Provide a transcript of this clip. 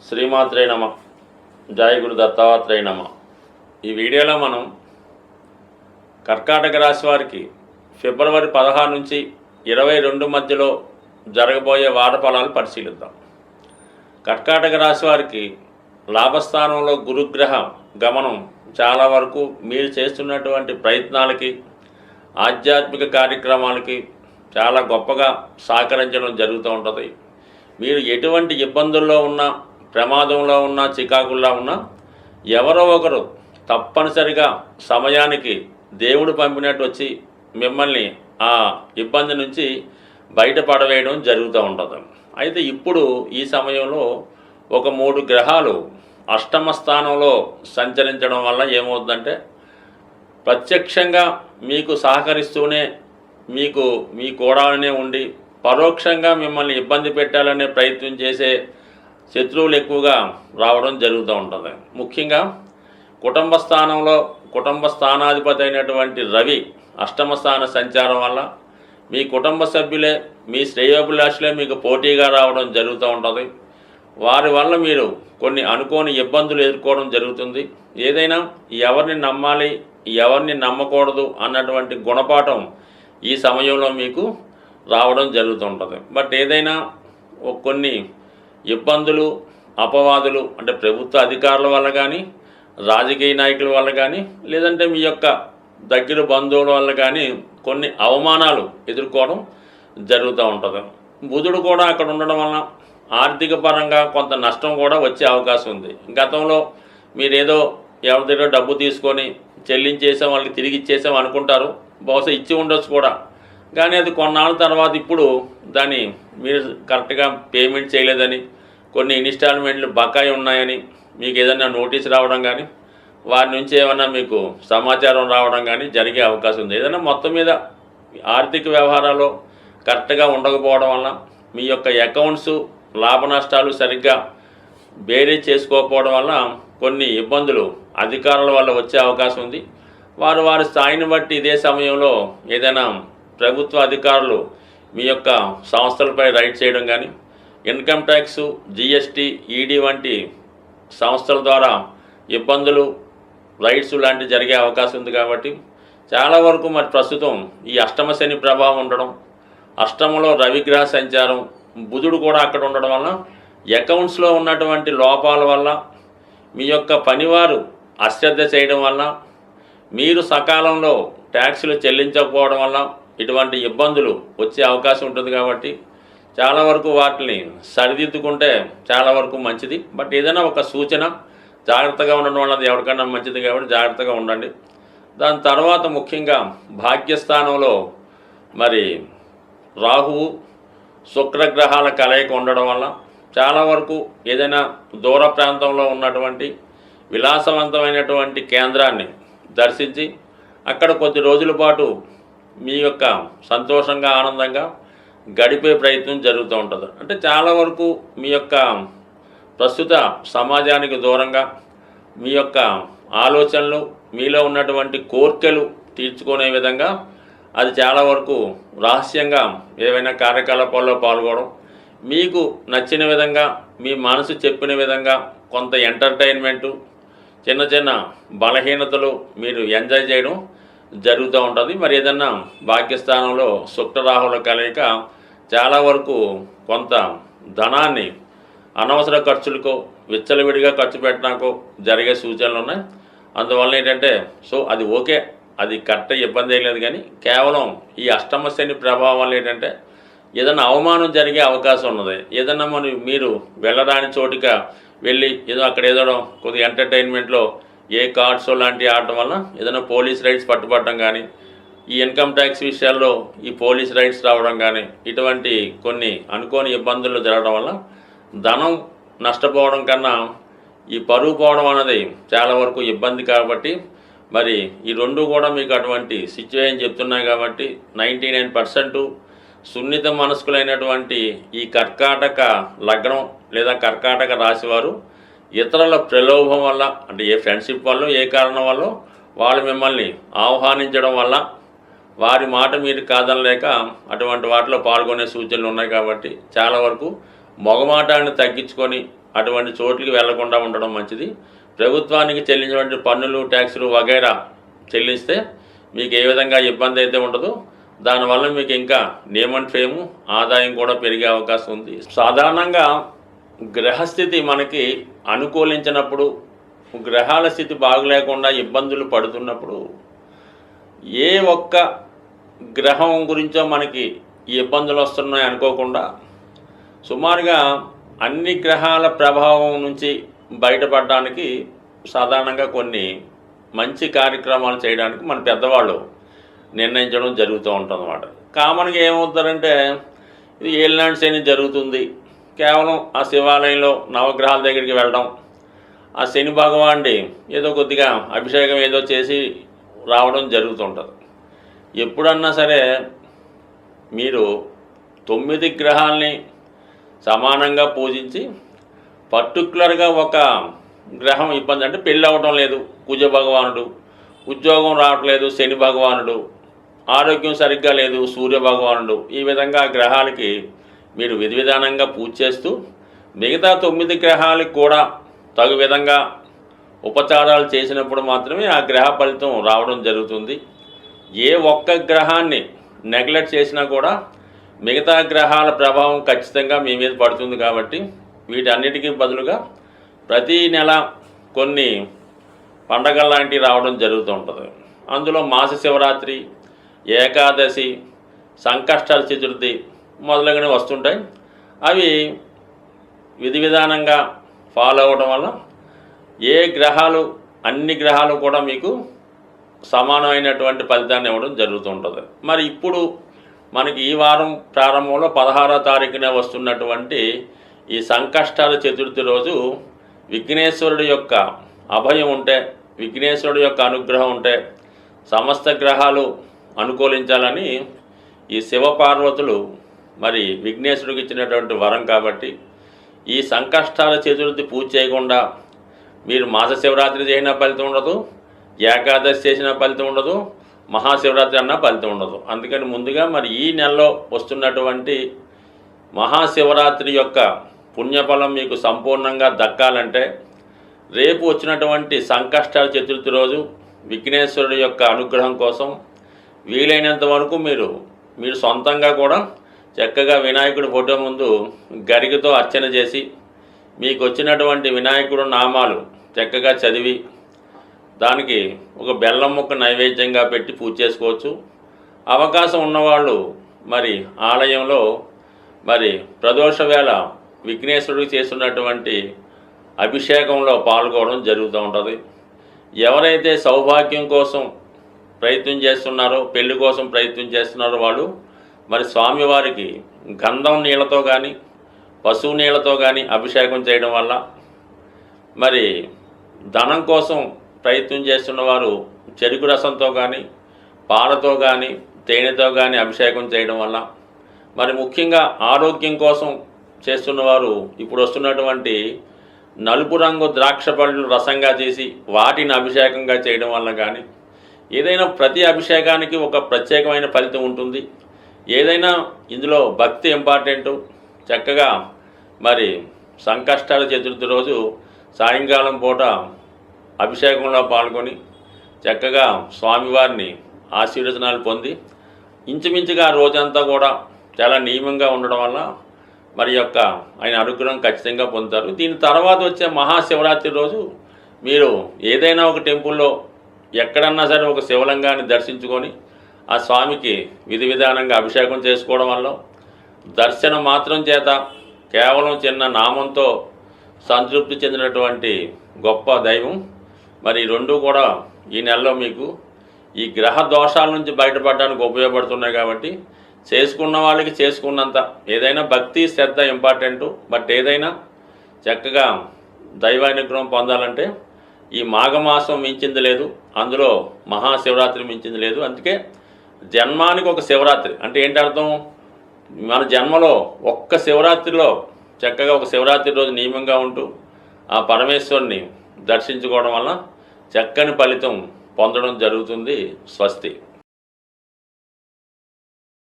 శ్రీమాత్రే నమ. జయ గురు దత్తాత్రేయ నమ. ఈ వీడియోలో మనం కర్కాటక రాశి వారికి ఫిబ్రవరి 16 నుంచి 22 మధ్యలో జరగబోయే వార ఫలాలు పరిశీలిద్దాం. కర్కాటక రాశి వారికి లాభస్థానంలో గురుగ్రహ గమనం చాలా వరకు మీరు చేస్తున్నటువంటి ప్రయత్నాలకి, ఆధ్యాత్మిక కార్యక్రమాలకి చాలా గొప్పగా సహకరించడం జరుగుతూ ఉంటుంది. మీరు ఎటువంటి ఇబ్బందుల్లో ఉన్నా, ప్రమాదంలో ఉన్నా, చికాకుల్లో ఉన్నా ఎవరో ఒకరు తప్పనిసరిగా సమయానికి దేవుడు పంపినట్టు వచ్చి మిమ్మల్ని ఆ ఇబ్బంది నుంచి బయటపడవేయడం జరుగుతూ ఉంటుంది. అయితే ఇప్పుడు ఈ సమయంలో ఒక 3 గ్రహాలు అష్టమ స్థానంలో సంచరించడం వల్ల ఏమవుతుందంటే, ప్రత్యక్షంగా మీకు సహకరిస్తూనే మీకు మీ కోడాలనే ఉండి పరోక్షంగా మిమ్మల్ని ఇబ్బంది పెట్టాలనే ప్రయత్నం చేసే శత్రువులు ఎక్కువగా రావడం జరుగుతూ ఉంటుంది. ముఖ్యంగా కుటుంబ స్థానంలో కుటుంబ స్థానాధిపతి అయినటువంటి రవి అష్టమ స్థాన సంచారం వల్ల మీ కుటుంబ సభ్యులే, మీ శ్రేయోభిలాషులే మీకు పోటీగా రావడం జరుగుతూ ఉంటుంది. వారి వల్ల మీరు కొన్ని అనుకోని ఇబ్బందులు ఎదుర్కోవడం జరుగుతుంది. ఏదైనా ఎవరిని నమ్మాలి, ఎవరిని నమ్మకూడదు అన్నటువంటి గుణపాఠం ఈ సమయంలో మీకు రావడం జరుగుతుంటుంది. బట్ ఏదైనా కొన్ని ఇబ్బందులు, అపవాదులు అంటే ప్రభుత్వ అధికారుల వల్ల కానీ, రాజకీయ నాయకుల వల్ల కానీ, లేదంటే మీ యొక్క దగ్గర బంధువుల వల్ల కానీ కొన్ని అవమానాలు ఎదుర్కోవడం జరుగుతూ ఉంటుంది. బుధుడు కూడా అక్కడ ఉండడం వలన ఆర్థిక పరంగా కొంత నష్టం కూడా వచ్చే అవకాశం ఉంది. గతంలో మీరేదో ఎవరి దగ్గర డబ్బు తీసుకొని చెల్లించేసాం, వాళ్ళకి తిరిగి ఇచ్చేసాం అనుకుంటారు. బహుశా ఇచ్చి ఉండొచ్చు కూడా, కానీ అది కొన్నాళ్ళ తర్వాత ఇప్పుడు దాన్ని మీరు కరెక్ట్గా పేమెంట్ చేయలేదని, కొన్ని ఇన్స్టాల్మెంట్లు బకాయి ఉన్నాయని మీకు ఏదైనా నోటీస్ రావడం కానీ, వారి నుంచి ఏమైనా మీకు సమాచారం రావడం కానీ జరిగే అవకాశం ఉంది. ఏదైనా మొత్తం మీద ఆర్థిక వ్యవహారాలు కరెక్ట్గా ఉండకపోవడం వల్ల మీ యొక్క అకౌంట్స్ లాభ నష్టాలు సరిగ్గా బేరీజ్ చేసుకోకపోవడం వల్ల కొన్ని ఇబ్బందులు అధికారుల వల్ల వచ్చే అవకాశం ఉంది. వారి స్థాయిని బట్టి ఇదే సమయంలో ఏదైనా ప్రభుత్వ అధికారులు మీ యొక్క సంస్థలపై రైడ్ చేయడం కానీ, ఇన్కమ్ ట్యాక్స్, జిఎస్టీ, ఈడీ వంటి సంస్థల ద్వారా ఇబ్బందులు, రైడ్స్ లాంటివి జరిగే అవకాశం ఉంది. కాబట్టి చాలా వరకు మరి ప్రస్తుతం ఈ అష్టమ శని ప్రభావం ఉండడం, అష్టమంలో రవిగ్రహ సంచారం, బుధుడు కూడా అక్కడ ఉండడం వల్ల అకౌంట్స్లో ఉన్నటువంటి లోపాల వల్ల, మీ యొక్క పనివారు అశ్రద్ధ చేయడం వల్ల, మీరు సకాలంలో ట్యాక్సులు చెల్లించకపోవడం వల్ల ఇటువంటి ఇబ్బందులు వచ్చే అవకాశం ఉంటుంది. కాబట్టి చాలా వరకు వాటిని సరిదిద్దుకుంటే చాలా వరకు మంచిది. బట్ ఏదైనా ఒక సూచన, జాగ్రత్తగా ఉండడం వల్ల ఎవరికైనా మంచిది. కాబట్టి జాగ్రత్తగా ఉండండి. దాని తర్వాత ముఖ్యంగా భాగ్యస్థానంలో మరి రాహువు, శుక్రగ్రహాల కలయిక ఉండడం వల్ల చాలా వరకు ఏదైనా దూర ప్రాంతంలో ఉన్నటువంటి విలాసవంతమైనటువంటి కేంద్రాన్ని దర్శించి అక్కడ కొద్ది రోజుల పాటు మీ యొక్క సంతోషంగా, ఆనందంగా గడిపే ప్రయత్నం జరుగుతూ ఉంటుంది. అంటే చాలా వరకు మీ యొక్క ప్రస్తుత సమాజానికి దూరంగా మీ యొక్క ఆలోచనలు, మీలో ఉన్నటువంటి కోర్కెలు తీర్చుకునే విధంగా అది చాలా వరకు రహస్యంగా ఏవైనా కార్యకలాపాల్లో పాల్గొనడం, మీకు నచ్చిన విధంగా, మీ మనసు చెప్పిన విధంగా కొంత ఎంటర్టైన్మెంటు, చిన్న చిన్న బలహీనతలు మీరు ఎంజాయ్ చేయడం జరుగుతూ ఉంటుంది. మరి ఏదన్నా భాగ్యస్థానంలో శుక్రరాహుల కలయిక చాలా వరకు కొంత ధనాన్ని అనవసర ఖర్చులకో, విచ్చలవిడిగా ఖర్చు పెట్టడానికో జరిగే సూచనలు ఉన్నాయి. అందువల్ల ఏంటంటే అది ఓకే, అది కరెక్ట్, ఇబ్బంది ఏం లేదు. కానీ కేవలం ఈ అష్టమ శని ప్రభావం వల్ల ఏంటంటే ఏదైనా అవమానం జరిగే అవకాశం ఉన్నది. ఏదన్నా మీరు వెళ్ళరాని చోటుగా వెళ్ళి అక్కడ ఏదో కొద్దిగా ఎంటర్టైన్మెంట్లో ఏ కార్డ్స్ లాంటివి ఆడటం వల్ల ఏదైనా పోలీస్ రైడ్స్ పట్టుబడటం కానీ, ఈ ఇన్కమ్ ట్యాక్స్ విషయాల్లో ఈ పోలీస్ రైడ్స్ రావడం కానీ, ఇటువంటి కొన్ని అనుకోని ఇబ్బందులు జరగడం వల్ల ధనం నష్టపోవడం కన్నా ఈ పరువు పోవడం అనేది చాలా వరకు ఇబ్బంది. కాబట్టి మరి ఈ రెండు కూడా మీకు అటువంటి సిచ్యువేషన్ చెప్తున్నాయి. కాబట్టి 99% సున్నిత మనస్కులైనటువంటి ఈ కర్కాటక లగ్నం లేదా కర్కాటక రాశి వారు ఇతరుల ప్రలోభం వల్ల, అంటే ఏ ఫ్రెండ్షిప్ వల్ల, ఏ కారణం వల్ల వాళ్ళు మిమ్మల్ని ఆహ్వానించడం వల్ల వారి మాట మీరు కాదనలేక అటువంటి వాటిలో పాల్గొనే సూచనలు ఉన్నాయి. కాబట్టి చాలా వరకు మొగమాటాన్ని తగ్గించుకొని అటువంటి చోట్లకి వెళ్లకుండా ఉండడం మంచిది. ప్రభుత్వానికి చెల్లించినటువంటి పన్నులు, ట్యాక్సులు వగైరా చెల్లిస్తే మీకు ఏ విధంగా ఇబ్బంది అయితే ఉండదు. దానివల్ల మీకు ఇంకా నేమ్ అండ్ ఫేమ్, ఆదాయం కూడా పెరిగే అవకాశం ఉంది. సాధారణంగా గ్రహస్థితి మనకి అనుకూలించినప్పుడు, గ్రహాల స్థితి బాగులేకుండా ఇబ్బందులు పడుతున్నప్పుడు ఏ ఒక్క గ్రహం గురించో మనకి ఈ ఇబ్బందులు వస్తున్నాయి అనుకోకుండా సుమారుగా అన్ని గ్రహాల ప్రభావం నుంచి బయటపడడానికి సాధారణంగా కొన్ని మంచి కార్యక్రమాలు చేయడానికి మన పెద్దవాళ్ళు నిర్ణయించడం జరుగుతూ ఉంటుంది అన్నమాట. కామన్గా ఏమవుతారంటే ఇది ఏలినాటి శని జరుగుతుంది, కేవలం ఆ శివాలయంలో నవగ్రహాల దగ్గరికి వెళ్ళడం, ఆ శని భగవానుడి ఏదో కొద్దిగా అభిషేకం ఏదో చేసి రావడం జరుగుతుంటుంది. ఎప్పుడన్నా సరే మీరు 9 గ్రహాలని సమానంగా పూజించి పర్టికులర్గా ఒక గ్రహం ఇబ్బంది అంటే పెళ్ళి అవ్వడం లేదు కుజ భగవానుడు, ఉద్యోగం రావట్లేదు శని భగవానుడు, ఆరోగ్యం సరిగ్గా లేదు సూర్య భగవానుడు, ఈ విధంగా గ్రహాలకి మీరు విధి విధానంగా పూజ చేస్తూ మిగతా 9 గ్రహాలకు కూడా తగు విధంగా ఉపచారాలు చేసినప్పుడు మాత్రమే ఆ గ్రహ ఫలితం రావడం జరుగుతుంది. ఏ ఒక్క గ్రహాన్ని నెగ్లెక్ట్ చేసినా కూడా మిగతా గ్రహాల ప్రభావం ఖచ్చితంగా మీ మీద పడుతుంది. కాబట్టి వీటన్నిటికీ బదులుగా ప్రతి నెల కొన్ని పండగల లాంటివి రావడం జరుగుతూ ఉంటుంది. అందులో మాస శివరాత్రి, ఏకాదశి, సంకష్ట చతుర్థి మొదలగునవి వస్తుంటాయి. అవి విధి విధానంగా ఫాలో అవ్వడం వల్ల ఏ గ్రహాలు అన్ని గ్రహాలు కూడా మీకు సమానమైనటువంటి ఫలితాన్ని ఇవ్వడం జరుగుతుంటుంది. మరి ఇప్పుడు మనకి ఈ వారం ప్రారంభంలో 16వ తారీఖున వస్తున్నటువంటి ఈ సంకష్టాల చతుర్థి రోజు విఘ్నేశ్వరుడి యొక్క అభయం ఉంటే, విఘ్నేశ్వరుడి యొక్క అనుగ్రహం ఉంటే సమస్త గ్రహాలు అనుకూలించాలని ఈ శివపార్వతులు మరి విఘ్నేశ్వరుడికి ఇచ్చినటువంటి వరం. కాబట్టి ఈ సంకష్టాల చతుర్థి పూజ చేయకుండా మీరు మాస శివరాత్రి చేసినా ఫలితం ఉండదు, ఏకాదశి చేసిన ఫలితం ఉండదు, మహాశివరాత్రి అన్నా ఫలితం ఉండదు. అందుకని ముందుగా మరి ఈ నెలలో వస్తున్నటువంటి మహాశివరాత్రి యొక్క పుణ్యఫలం మీకు సంపూర్ణంగా దక్కాలంటే రేపు వచ్చినటువంటి సంకష్టాల చతుర్థి రోజు విఘ్నేశ్వరుడి యొక్క అనుగ్రహం కోసం వీలైనంత వరకు మీరు సొంతంగా కూడా చక్కగా వినాయకుడి ఫోటో ముందు గరికతో అర్చన చేసి మీకు వచ్చినటువంటి వినాయకుడు నామాలు చక్కగా చదివి దానికి ఒక బెల్లం ముక్క నైవేద్యంగా పెట్టి పూజ చేసుకోవచ్చు. అవకాశం ఉన్నవాళ్ళు మరి ఆలయంలో మరి ప్రదోష వేళ విఘ్నేశ్వరుడికి చేస్తున్నటువంటి అభిషేకంలో పాల్గొనడం జరుగుతూ ఉంటుంది. ఎవరైతే సౌభాగ్యం కోసం ప్రయత్నం చేస్తున్నారో, పెళ్లి కోసం ప్రయత్నం చేస్తున్నారో వాళ్ళు మరి స్వామివారికి గంధం నీళ్ళతో కానీ పశువు నీళ్ళతో కానీ అభిషేకం చేయడం వల్ల, మరి ధనం కోసం ప్రయత్నం చేస్తున్న వారు చెరుకు రసంతో కానీ పాలతో కానీ తేనెతో కానీ అభిషేకం చేయడం వల్ల, మరి ముఖ్యంగా ఆరోగ్యం కోసం చేస్తున్నవారు ఇప్పుడు వస్తున్నటువంటి నలుపు రంగు ద్రాక్ష పళ్ళు రసంగా చేసి వాటిని అభిషేకంగా చేయడం వల్ల కానీ, ఏదైనా ప్రతి అభిషేకానికి ఒక ప్రత్యేకమైన ఫలితం ఉంటుంది. ఏదైనా ఇందులో భక్తి ఇంపార్టెంటు. చక్కగా మరి సంకష్టాల చతుర్థి రోజు సాయంకాలం పూట అభిషేకంలో పాల్గొని చక్కగా స్వామివారిని ఆశీర్వచనాలు పొంది ఇంచుమించుగా రోజంతా కూడా చాలా నియమంగా ఉండడం వల్ల మరి యొక్క ఆయన అనుగ్రహం ఖచ్చితంగా పొందుతారు. దీని తర్వాత వచ్చే మహాశివరాత్రి రోజు మీరు ఏదైనా ఒక టెంపుల్లో ఎక్కడన్నా సరే ఒక శివలింగాన్ని దర్శించుకొని ఆ స్వామికి విధి విధానంగా అభిషేకం చేసుకోవడం వల్ల దర్శనం మాత్రం చేత కేవలం చిన్న నామంతో సంతృప్తి చెందినటువంటి గొప్ప దైవం. మరి రెండు కూడా ఈ నెలలో మీకు ఈ గ్రహ దోషాల నుంచి బయటపడడానికి ఉపయోగపడుతున్నాయి. కాబట్టి చేసుకున్న వాళ్ళకి చేసుకున్నంత ఏదైనా భక్తి శ్రద్ధ ఇంపార్టెంటు. బట్ ఏదైనా చక్కగా దైవానుగ్రహం పొందాలంటే ఈ మాఘమాసం మించింది లేదు, అందులో మహాశివరాత్రి మించింది లేదు. అందుకే జన్మానికి ఒక శివరాత్రి అంటే ఏంటి అర్థం? మన జన్మలో ఒక్క శివరాత్రిలో చక్కగా ఒక శివరాత్రి రోజు నియమంగా ఉంటూ ఆ పరమేశ్వరుని దర్శించుకోవడం వల్ల చక్కని ఫలితం పొందడం జరుగుతుంది. స్వస్తి.